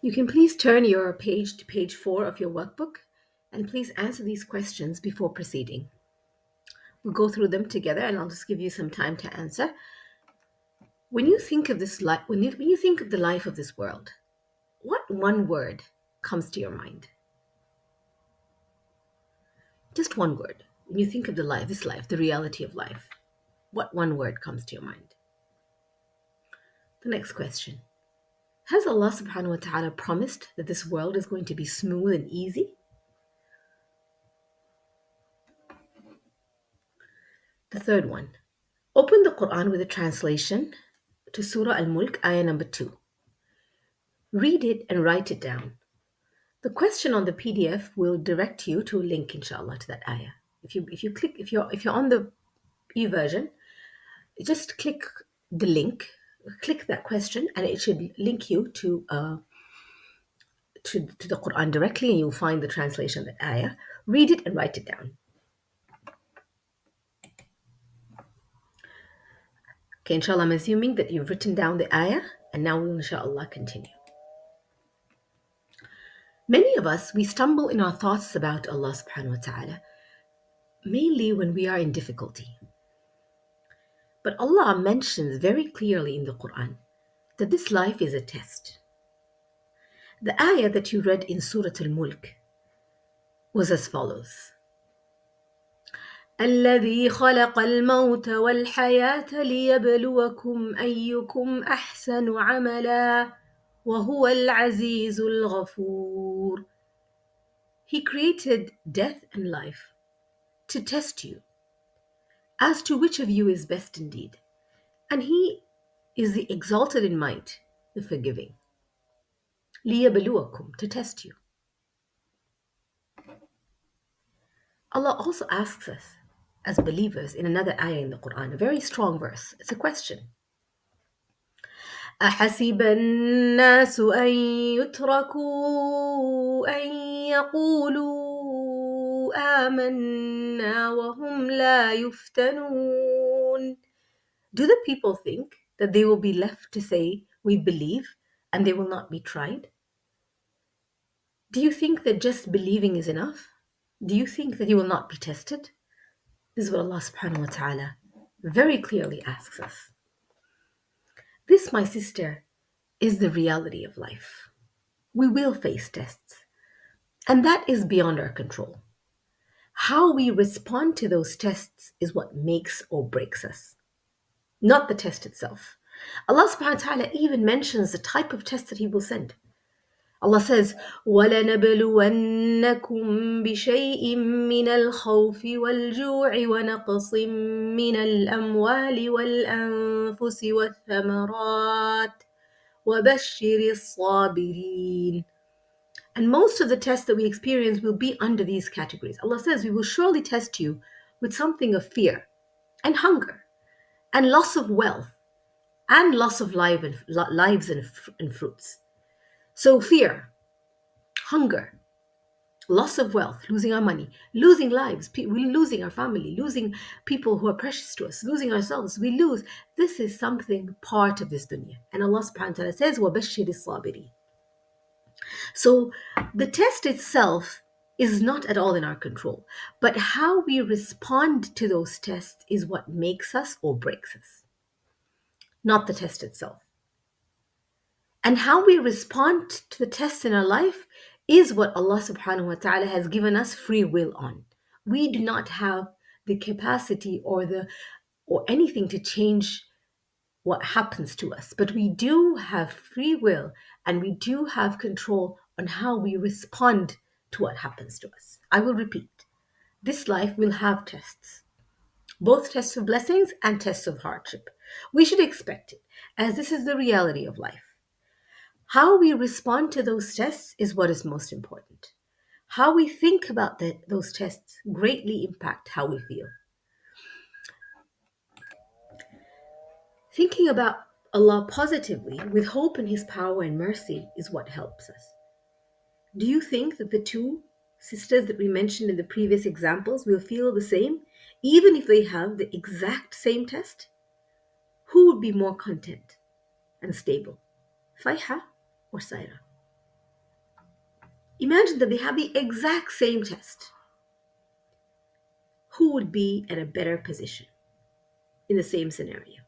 You can please turn your page to page 4 of your workbook and please answer these questions before proceeding. We'll go through them together and I'll just give you some time to answer. When you think of this life, when you think of the life of this world, what one word comes to your mind? Just one word. When you think of this life, the reality of life, what one word comes to your mind? The next question. Has Allah subhanahu wa ta'ala promised that this world is going to be smooth and easy? The third one. Open the Quran with a translation to Surah Al-Mulk, ayah number 2. Read it and write it down. The question on the PDF will direct you to a link, inshallah, to that ayah. If you're on the e-version, just click the link, click that question, and it should link you to the Quran directly, and you'll find the translation of that ayah. Read it and write it down. Okay, inshallah, I'm assuming that you've written down the ayah, and now we'll inshallah continue. Many of us, we stumble in our thoughts about Allah subhanahu wa ta'ala, mainly when we are in difficulty. But Allah mentions very clearly in the Quran that this life is a test. The ayah that you read in Surah Al-Mulk was as follows. الذي خلق الموت والحياة ليبلوكم أيكم أحسن عملا وهو العزيز الغفور. He created death and life to test you as to which of you is best indeed. And He is the exalted in might, the forgiving. لِيَبْلُوَكُمْ, to test you. Allah also asks us as believers in another ayah in the Quran, a very strong verse. It's a question. أَحَسِبَ النَّاسُ أَن يُتْرَكُوا أَن يَقُولُوا آمَنَّا وَهُمْ لَا يُفْتَنُونَ. Do the people think that they will be left to say, we believe, and they will not be tried? Do you think that just believing is enough? Do you think that you will not be tested? This is what Allah subhanahu wa ta'ala very clearly asks us. This, my sister, is the reality of life. We will face tests, and that is beyond our control. How we respond to those tests is what makes or breaks us, not the test itself. Allah subhanahu wa ta'ala even mentions the type of test that He will send. Allah says, وَلَنَبْلُوَنَّكُمْ بِشَيْءٍ مِّنَ الْخَوْفِ وَالْجُوعِ وَنَقْصٍ مِّنَ الْأَمْوَالِ وَالْأَنفُسِ وَالثَّمَرَاتِ وَبَشِّرِ الصَّابِرِينَ. And most of the tests that we experience will be under these categories. Allah says, we will surely test you with something of fear and hunger and loss of wealth and loss of lives and fruits. So fear, hunger, loss of wealth, losing our money, losing lives, we're losing our family, losing people who are precious to us, losing ourselves, we lose. This is something part of this dunya. And Allah subhanahu wa ta'ala says, وَبَشِّرِ الصَّابِرِينَ. So the test itself is not at all in our control, but how we respond to those tests is what makes us or breaks us, not the test itself. And how we respond to the tests in our life is what Allah subhanahu wa ta'ala has given us free will on. We do not have the capacity or anything to change what happens to us, but we do have free will and we do have control on how we respond to what happens to us. I will repeat. This life will have tests, both tests of blessings and tests of hardship. We should expect it, as this is the reality of life. How we respond to those tests is what is most important. How we think about those tests greatly impact how we feel. Thinking about Allah positively with hope in His power and mercy is what helps us. Do you think that the two sisters that we mentioned in the previous examples will feel the same, even if they have the exact same test? Who would be more content and stable, Faiha or Saira? Imagine that they have the exact same test. Who would be in a better position in the same scenario?